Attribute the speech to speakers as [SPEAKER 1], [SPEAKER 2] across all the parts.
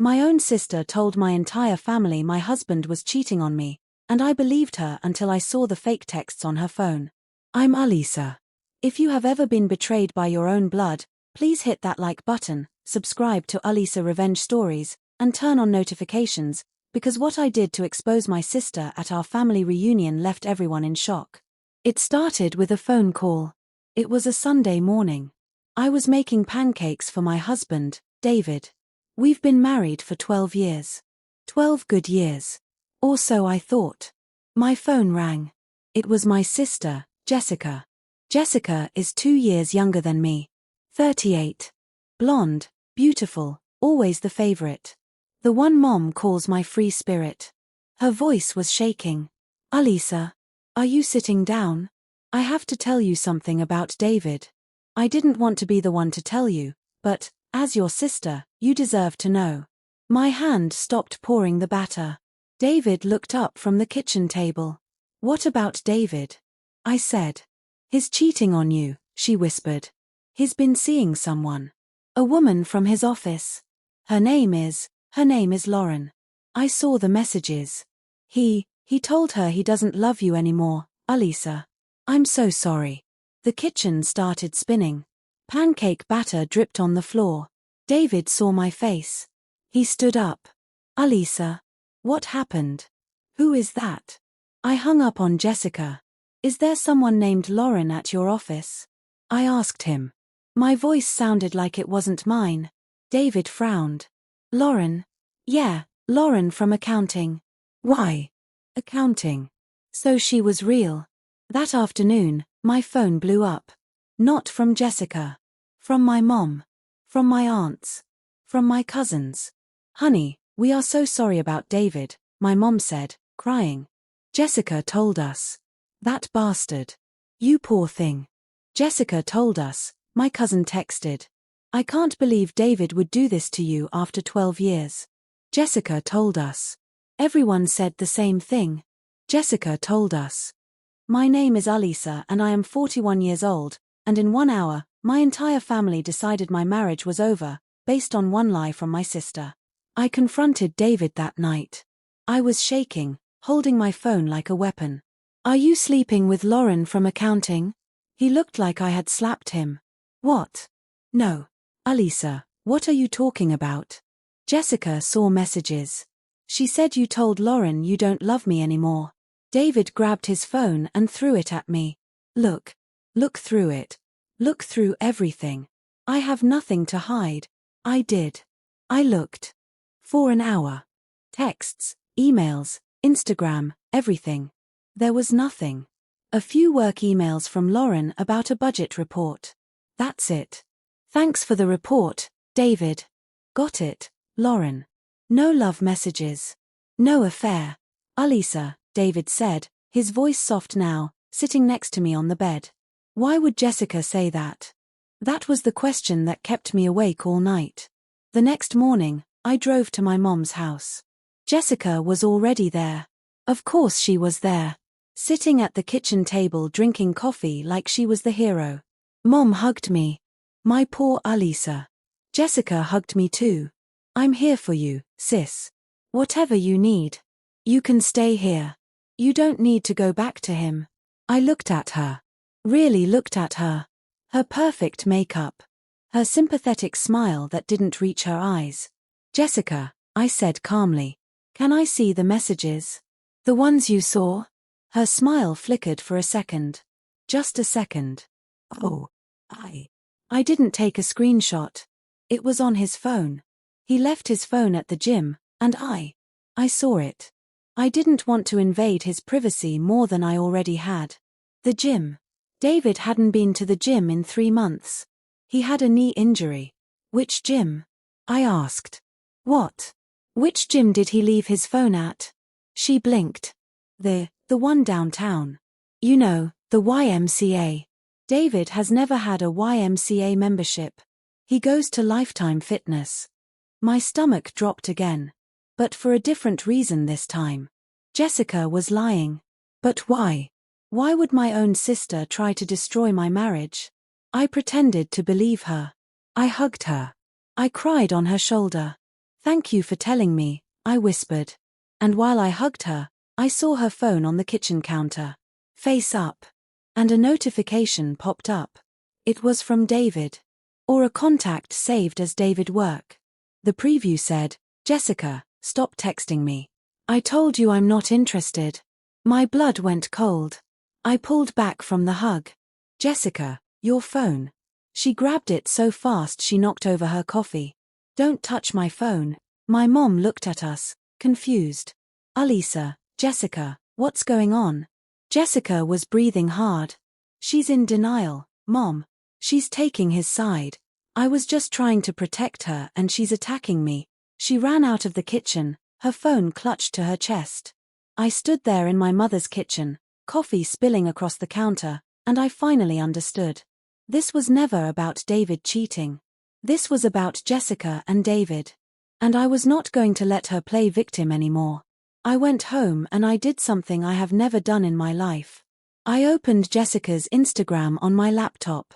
[SPEAKER 1] My own sister told my entire family my husband was cheating on me, and I believed her until I saw the fake texts on her phone. I'm Alisa. If you have ever been betrayed by your own blood, please hit that like button, subscribe to Alisa Revenge Stories, and turn on notifications, because what I did to expose my sister at our family reunion left everyone in shock. It started with a phone call. It was a Sunday morning. I was making pancakes for my husband, David. We've been married for 12 years. 12 good years. Or so I thought. My phone rang. It was my sister, Jessica. Jessica is 2 years younger than me. 38. Blonde, beautiful, always the favorite. The one mom calls my free spirit. Her voice was shaking. Alisa, are you sitting down? I have to tell you something about David. I didn't want to be the one to tell you, but, as your sister, you deserve to know. My hand stopped pouring the batter. David looked up from the kitchen table. What about David? I said. He's cheating on you, she whispered. He's been seeing someone. A woman from his office. Her name is Lauren. I saw the messages. He told her he doesn't love you anymore, Alisa. I'm so sorry. The kitchen started spinning. Pancake batter dripped on the floor. David saw my face. He stood up. Alisa. What happened? Who is that? I hung up on Jessica. Is there someone named Lauren at your office? I asked him. My voice sounded like it wasn't mine. David frowned. Lauren? Yeah, Lauren from accounting. Why? Accounting. So she was real. That afternoon, my phone blew up. Not from Jessica. From my mom. From my aunts. From my cousins. Honey, we are so sorry about David, my mom said, crying. Jessica told us. That bastard. You poor thing. Jessica told us, my cousin texted. I can't believe David would do this to you after 12 years. Jessica told us. Everyone said the same thing. Jessica told us. My name is Alisa and I am 41 years old, and in 1 hour, my entire family decided my marriage was over, based on one lie from my sister. I confronted David that night. I was shaking, holding my phone like a weapon. Are you sleeping with Lauren from accounting? He looked like I had slapped him. What? No. Alisa, what are you talking about? Jessica saw messages. She said you told Lauren you don't love me anymore. David grabbed his phone and threw it at me. Look. Look through it. Look through everything. I have nothing to hide. I did. I looked. For an hour. Texts, emails, Instagram, everything. There was nothing. A few work emails from Lauren about a budget report. That's it. Thanks for the report, David. Got it, Lauren. No love messages. No affair. Alisa, David said, his voice soft now, sitting next to me on the bed. Why would Jessica say that? That was the question that kept me awake all night. The next morning, I drove to my mom's house. Jessica was already there. Of course she was there. Sitting at the kitchen table drinking coffee like she was the hero. Mom hugged me. My poor Alisa. Jessica hugged me too. I'm here for you, sis. Whatever you need. You can stay here. You don't need to go back to him. I looked at her. Really looked at her. Her perfect makeup. Her sympathetic smile that didn't reach her eyes. Jessica, I said calmly. Can I see the messages? The ones you saw? Her smile flickered for a second. Just a second. Oh, I didn't take a screenshot. It was on his phone. He left his phone at the gym, and I saw it. I didn't want to invade his privacy more than I already had. The gym. David hadn't been to the gym in 3 months. He had a knee injury. Which gym? I asked. What? Which gym did he leave his phone at? She blinked. The one downtown. You know, the YMCA. David has never had a YMCA membership. He goes to Lifetime Fitness. My stomach dropped again. But for a different reason this time. Jessica was lying. But why? Why would my own sister try to destroy my marriage? I pretended to believe her. I hugged her. I cried on her shoulder. Thank you for telling me, I whispered. And while I hugged her, I saw her phone on the kitchen counter. Face up. And a notification popped up. It was from David. Or a contact saved as David Work. The preview said, "Jessica, stop texting me. I told you I'm not interested." My blood went cold. I pulled back from the hug. "Jessica, your phone." She grabbed it so fast she knocked over her coffee. "Don't touch my phone." My mom looked at us, confused. "Alisa, Jessica, what's going on?" Jessica was breathing hard. "She's in denial, Mom. She's taking his side. I was just trying to protect her and she's attacking me." She ran out of the kitchen, her phone clutched to her chest. I stood there in my mother's kitchen, coffee spilling across the counter, and I finally understood. This was never about David cheating. This was about Jessica and David. And I was not going to let her play victim anymore. I went home and I did something I have never done in my life. I opened Jessica's Instagram on my laptop.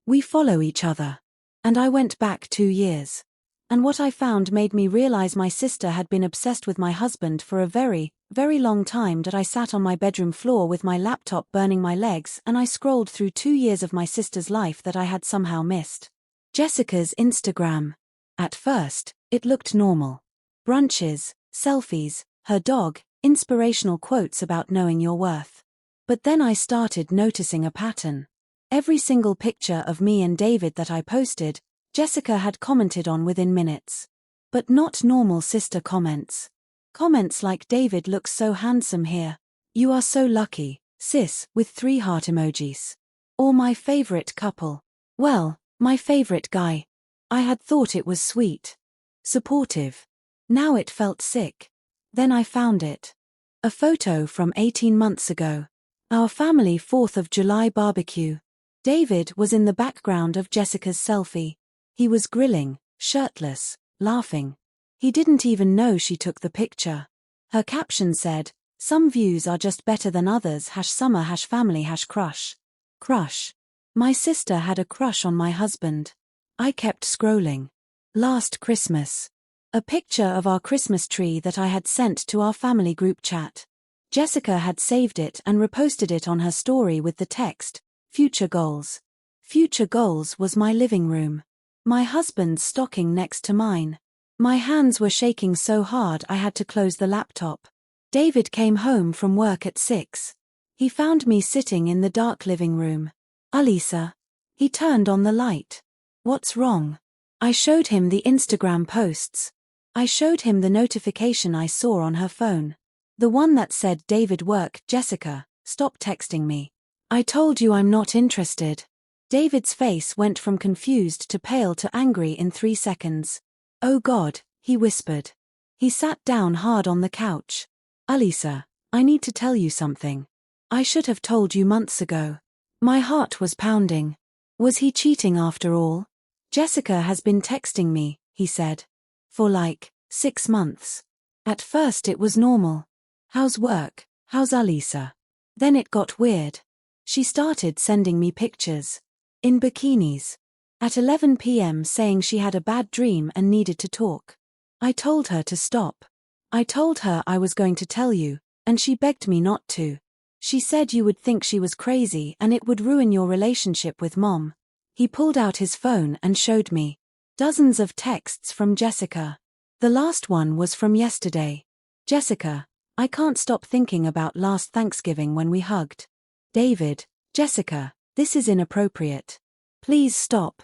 [SPEAKER 1] We follow each other. And I went back 2 years. And what I found made me realize my sister had been obsessed with my husband for a very, very long time. That I sat on my bedroom floor with my laptop burning my legs and I scrolled through 2 years of my sister's life that I had somehow missed. Jessica's Instagram. At first, it looked normal. Brunches, selfies, her dog, inspirational quotes about knowing your worth. But then I started noticing a pattern. Every single picture of me and David that I posted, Jessica had commented on within minutes. But not normal sister comments. Comments like, "David looks so handsome here. You are so lucky, sis," with 3 heart emojis. Or "my favorite couple." Well, my favorite guy. I had thought it was sweet. Supportive. Now it felt sick. Then I found it. A photo from 18 months ago. Our family 4th of July barbecue. David was in the background of Jessica's selfie. He was grilling, shirtless, laughing. He didn't even know she took the picture. Her caption said, "Some views are just better than others. #summer #family #crush. Crush. My sister had a crush on my husband. I kept scrolling. Last Christmas. A picture of our Christmas tree that I had sent to our family group chat. Jessica had saved it and reposted it on her story with the text, "Future goals." Future goals was my living room. My husband's stocking next to mine. My hands were shaking so hard I had to close the laptop. David came home from work at 6. He found me sitting in the dark living room. "Alisa." He turned on the light. "What's wrong?" I showed him the Instagram posts. I showed him the notification I saw on her phone. The one that said, "David Work, Jessica, stop texting me. I told you I'm not interested." David's face went from confused to pale to angry in 3 seconds. "Oh God," he whispered. He sat down hard on the couch. "Alisa, I need to tell you something. I should have told you months ago." My heart was pounding. Was he cheating after all? "Jessica has been texting me," he said. "For like 6 months. At first it was normal. How's work? How's Alisa?" Then it got weird. She started sending me pictures. In bikinis. At 11 p.m. saying she had a bad dream and needed to talk. I told her to stop. I told her I was going to tell you, and she begged me not to. She said you would think she was crazy and it would ruin your relationship with Mom. He pulled out his phone and showed me. Dozens of texts from Jessica. The last one was from yesterday. "Jessica, I can't stop thinking about last Thanksgiving when we hugged." "David, Jessica, this is inappropriate. Please stop."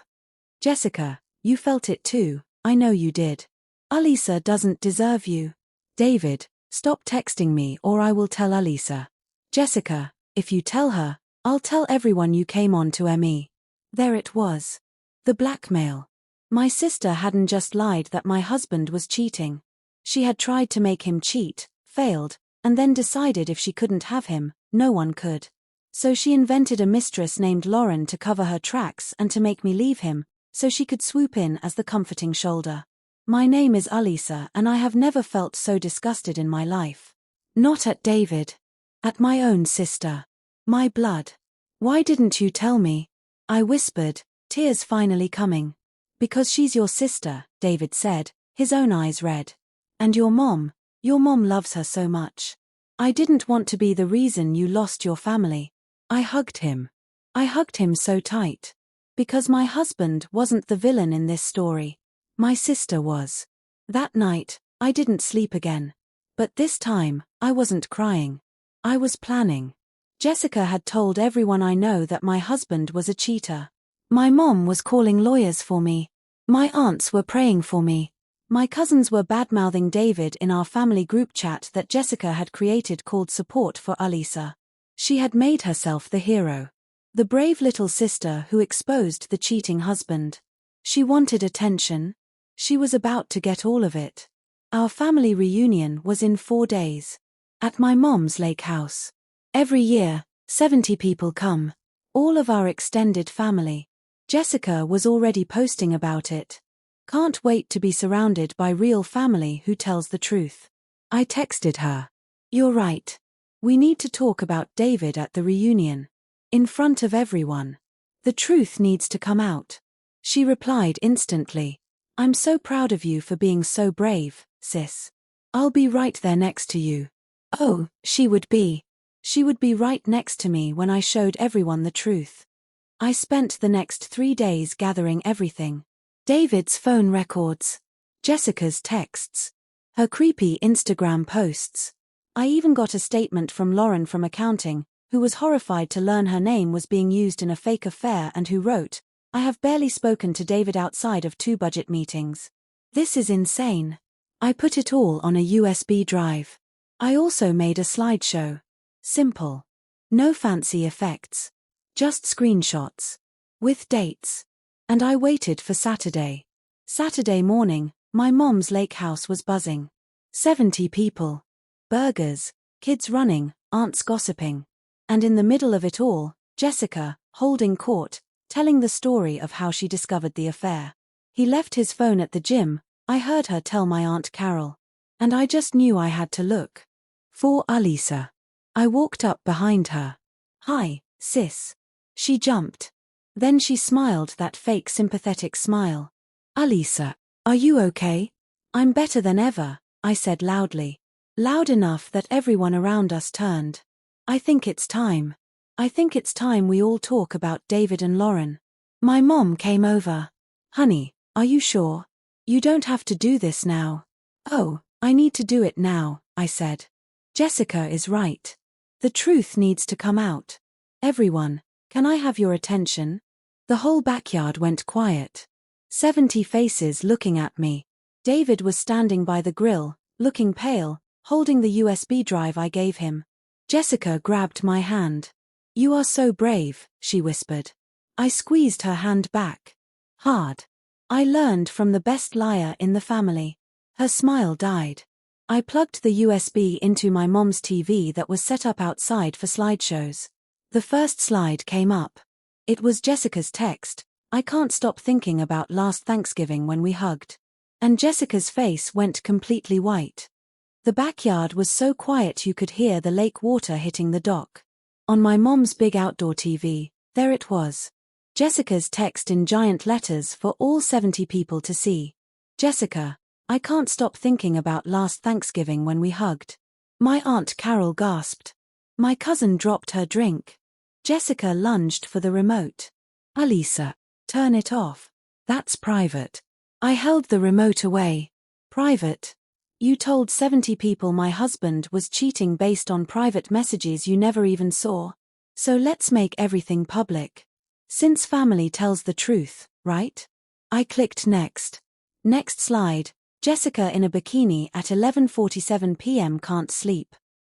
[SPEAKER 1] "Jessica, you felt it too, I know you did. Alisa doesn't deserve you." "David, stop texting me or I will tell Alisa." "Jessica, if you tell her, I'll tell everyone you came on to me." There it was. The blackmail. My sister hadn't just lied that my husband was cheating. She had tried to make him cheat, failed, and then decided if she couldn't have him, no one could. So she invented a mistress named Lauren to cover her tracks and to make me leave him, so she could swoop in as the comforting shoulder. My name is Alisa and I have never felt so disgusted in my life. Not at David. At my own sister. My blood. "Why didn't you tell me?" I whispered, tears finally coming. "Because she's your sister," David said. His own eyes red. And your mom loves her so much. I didn't want to be the reason you lost your family. I hugged him. I hugged him so tight. Because my husband wasn't the villain in this story. My sister was. That night, I didn't sleep again. But this time, I wasn't crying. I was planning. Jessica had told everyone I know that my husband was a cheater. My mom was calling lawyers for me. My aunts were praying for me. My cousins were badmouthing David in our family group chat that Jessica had created called Support for Alisa. She had made herself the hero. The brave little sister who exposed the cheating husband. She wanted attention. She was about to get all of it. Our family reunion was in 4 days. At my mom's lake house. Every year, 70 people come. All of our extended family. Jessica was already posting about it. Can't wait to be surrounded by real family who tells the truth. I texted her. You're right. We need to talk about David at the reunion. In front of everyone. The truth needs to come out. She replied instantly. I'm so proud of you for being so brave, sis. I'll be right there next to you. Oh, she would be. She would be right next to me when I showed everyone the truth. I spent the next 3 days gathering everything. David's phone records. Jessica's texts. Her creepy Instagram posts. I even got a statement from Lauren from accounting, who was horrified to learn her name was being used in a fake affair and who wrote, I have barely spoken to David outside of 2 budget meetings. This is insane. I put it all on a USB drive. I also made a slideshow. Simple. No fancy effects. Just screenshots. With dates. And I waited for Saturday. Saturday morning, my mom's lake house was buzzing. 70 people. Burgers, kids running, aunts gossiping. And in the middle of it all, Jessica, holding court, telling the story of how she discovered the affair. He left his phone at the gym, I heard her tell my Aunt Carol. And I just knew I had to look. For Alisa. I walked up behind her. Hi, sis. She jumped. Then she smiled that fake sympathetic smile. Alisa, are you okay? I'm better than ever, I said loudly. Loud enough that everyone around us turned. I think it's time. I think it's time we all talk about David and Lauren. My mom came over. Honey, are you sure? You don't have to do this now. Oh, I need to do it now, I said. Jessica is right. The truth needs to come out. Everyone, can I have your attention? The whole backyard went quiet. 70 faces looking at me. David was standing by the grill, looking pale, holding the USB drive I gave him. Jessica grabbed my hand. You are so brave, she whispered. I squeezed her hand back. Hard. I learned from the best liar in the family. Her smile died. I plugged the USB into my mom's TV that was set up outside for slideshows. The first slide came up. It was Jessica's text, I can't stop thinking about last Thanksgiving when we hugged. And Jessica's face went completely white. The backyard was so quiet you could hear the lake water hitting the dock. On my mom's big outdoor TV, there it was. Jessica's text in giant letters for all 70 people to see. Jessica, I can't stop thinking about last Thanksgiving when we hugged. My Aunt Carol gasped. My cousin dropped her drink. Jessica lunged for the remote. Alisa, turn it off. That's private. I held the remote away. Private? You told 70 people my husband was cheating based on private messages you never even saw. So let's make everything public. Since family tells the truth, right? I clicked next. Next slide. Jessica in a bikini at 11:47 p.m. can't sleep.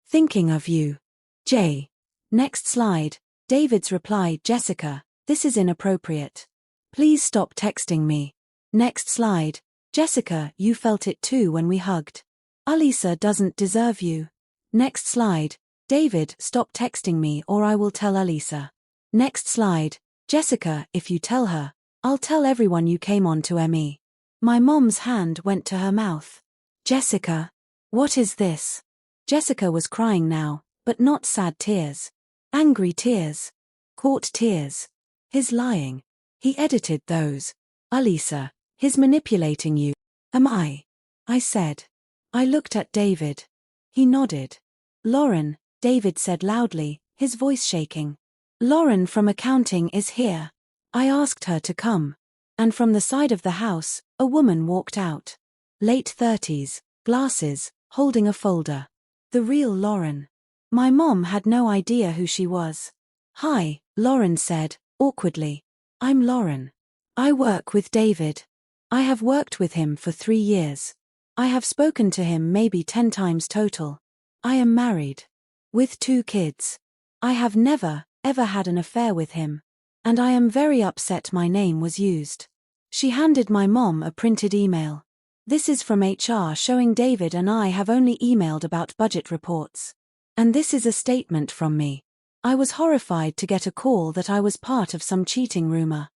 [SPEAKER 1] Thinking of you. J. Next slide. David's reply, Jessica, this is inappropriate. Please stop texting me. Next slide. Jessica, you felt it too when we hugged. Alisa doesn't deserve you. Next slide. David, stop texting me or I will tell Alisa. Next slide. Jessica, if you tell her, I'll tell everyone you came on to me. My mom's hand went to her mouth. Jessica. What is this? Jessica was crying now, but not sad tears. Angry tears. Caught tears. His lying. He edited those. Alisa, his manipulating you. Am I? I said. I looked at David. He nodded. Lauren, David said loudly, his voice shaking. Lauren from accounting is here. I asked her to come. And from the side of the house, a woman walked out. Late 30s, glasses, holding a folder. The real Lauren. My mom had no idea who she was. Hi, Lauren said, awkwardly. I'm Lauren. I work with David. I have worked with him for 3 years. I have spoken to him maybe 10 times total. I am married. With 2 kids. I have never, ever had an affair with him. And I am very upset my name was used. She handed my mom a printed email. This is from HR showing David and I have only emailed about budget reports. And this is a statement from me. I was horrified to get a call that I was part of some cheating rumor.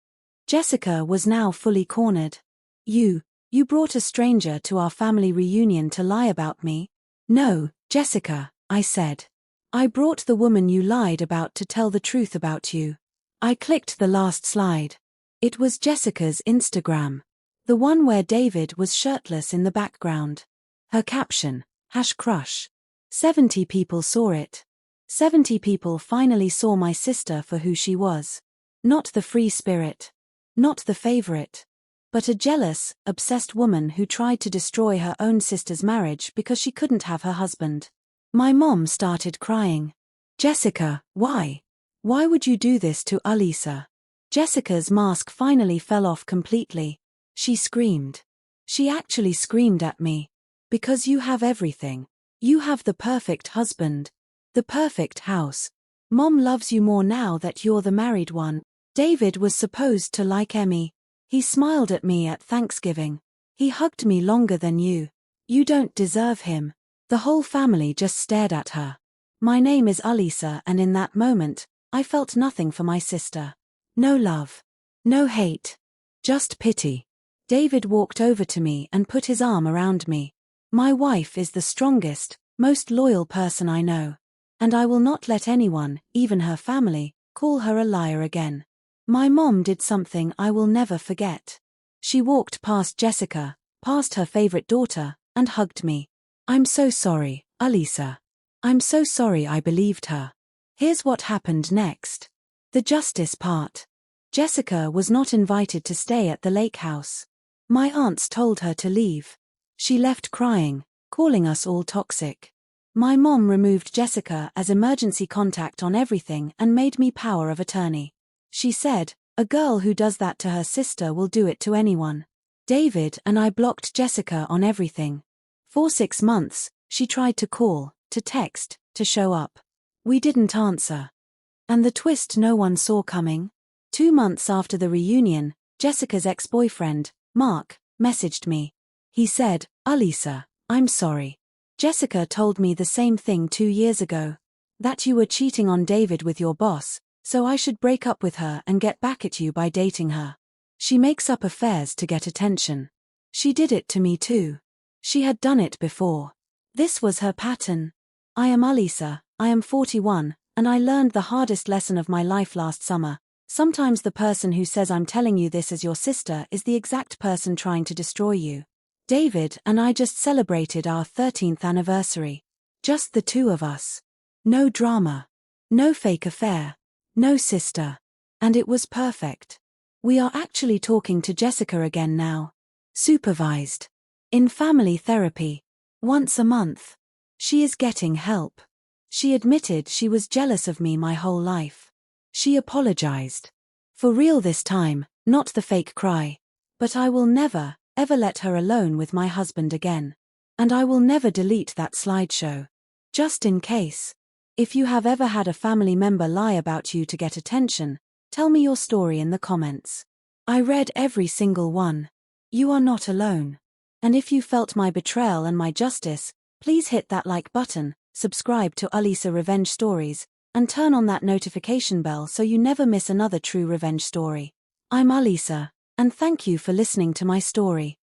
[SPEAKER 1] Jessica was now fully cornered. You brought a stranger to our family reunion to lie about me? No, Jessica, I said. I brought the woman you lied about to tell the truth about you. I clicked the last slide. It was Jessica's Instagram. The one where David was shirtless in the background. Her caption, #crush. 70 people saw it. 70 people finally saw my sister for who she was. Not the free spirit. Not the favorite. But a jealous, obsessed woman who tried to destroy her own sister's marriage because she couldn't have her husband. My mom started crying. Jessica, why? Why would you do this to Alisa? Jessica's mask finally fell off completely. She screamed. She actually screamed at me. Because you have everything. You have the perfect husband. The perfect house. Mom loves you more now that you're the married one. David was supposed to like Emmy. He smiled at me at Thanksgiving. He hugged me longer than you. You don't deserve him. The whole family just stared at her. My name is Alisa, and in that moment, I felt nothing for my sister. No love. No hate. Just pity. David walked over to me and put his arm around me. My wife is the strongest, most loyal person I know. And I will not let anyone, even her family, call her a liar again. My mom did something I will never forget. She walked past Jessica, past her favorite daughter, and hugged me. I'm so sorry, Alisa. I'm so sorry I believed her. Here's what happened next. The justice part. Jessica was not invited to stay at the lake house. My aunts told her to leave. She left crying, calling us all toxic. My mom removed Jessica as emergency contact on everything and made me power of attorney. She said, a girl who does that to her sister will do it to anyone. David and I blocked Jessica on everything. For 6 months, she tried to call, to text, to show up. We didn't answer. And the twist no one saw coming? 2 months after the reunion, Jessica's ex-boyfriend, Mark, messaged me. He said, Alisa, I'm sorry. Jessica told me the same thing 2 years ago. That you were cheating on David with your boss, so I should break up with her and get back at you by dating her. She makes up affairs to get attention. She did it to me too. She had done it before. This was her pattern. I am Alisa, I am 41, and I learned the hardest lesson of my life last summer. Sometimes the person who says I'm telling you this as your sister is the exact person trying to destroy you. David and I just celebrated our 13th anniversary. Just the 2 of us. No drama. No fake affair. No sister. And it was perfect. We are actually talking to Jessica again now. Supervised. In family therapy. Once a month. She is getting help. She admitted she was jealous of me my whole life. She apologized. For real this time, not the fake cry. But I will never, ever let her alone with my husband again. And I will never delete that slideshow. Just in case. If you have ever had a family member lie about you to get attention, tell me your story in the comments. I read every single one. You are not alone. And if you felt my betrayal and my justice, please hit that like button, subscribe to Alisa Revenge Stories, and turn on that notification bell so you never miss another true revenge story. I'm Alisa, and thank you for listening to my story.